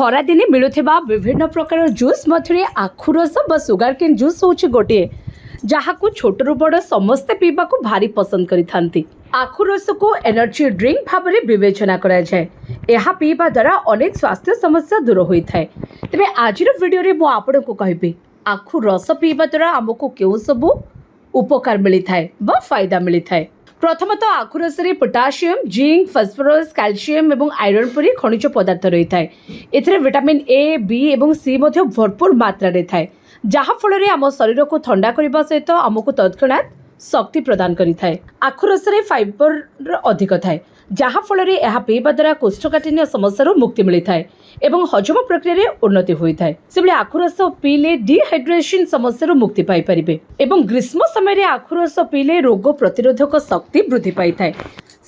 खरा दिने मिलुथिबा विभिन्न प्रकार जूस मध्य आखु रस व सुगार केन जूस होछि गोटे जहाँ को छोटरू बड़ समस्ते पीवा को भारी पसंद करिथांती। आखु रस को एनर्जी ड्रिंक भाव में विवेचना करा जाए। यह पीवा द्वारा अनेक स्वास्थ्य समस्या दूर होता है। तेरे आज वीडियो रे मु आपण को कहबी आखु रस पीवा द्वारा आमको केउ सबु उपकार मिलता है व फायदा मिलता है। प्रथमतः आखु रस पोटासियम, जिंक, फस्फोरस, कैल्शियम और आयरन परी खनिज पदार्थ रही है। एथिरे विटामिन ए, बी और सी भरपूर मात्रा रे थाए, जहाँ फल आम शरीर को ठंडा करने सहित आमको तत्क्षणात शक्ति प्रदान करिथाए। आखु रस फाइबर अधिक थाए, जहाँ फल यह पीवा द्वारा कोष्ठकाठिन्य समस्या मुक्ति मिलता है एवं हजम प्रक्रिया उन्नति होता है। से आखु रस पीले डिहाइड्रेशन समस्या मुक्ति पाई परिबे एवं ग्रीष्म समय आखु रस पीले रोग प्रतिरोधक शक्ति वृद्धि पाई थाए।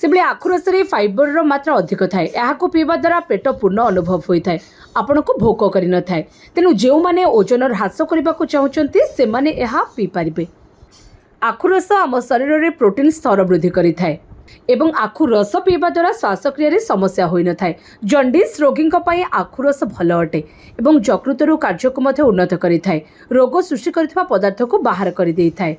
से आखु रस फाइबर मात्रा अधिक थाए, यह पीवा द्वारा पेट पूर्ण अनुभव होता है, आपण को भोक कर न थाए। तेणु जो मैंने ओजन ह्रास करने को चाहते से माने यह पी पारिबे। आखु रस आम शरीर में प्रोटीन स्तर वृद्धि करिथाए एवं आखु रस पीवा द्वारा श्वासक्रिय समस्या होई न थाए। जंडिस रोगी आखु रस भल अटे एवं यकृतर कार्य को उन्नत करिथाए, रोग सृष्टि करथिबा पदार्थ को बाहर कर देइथाए।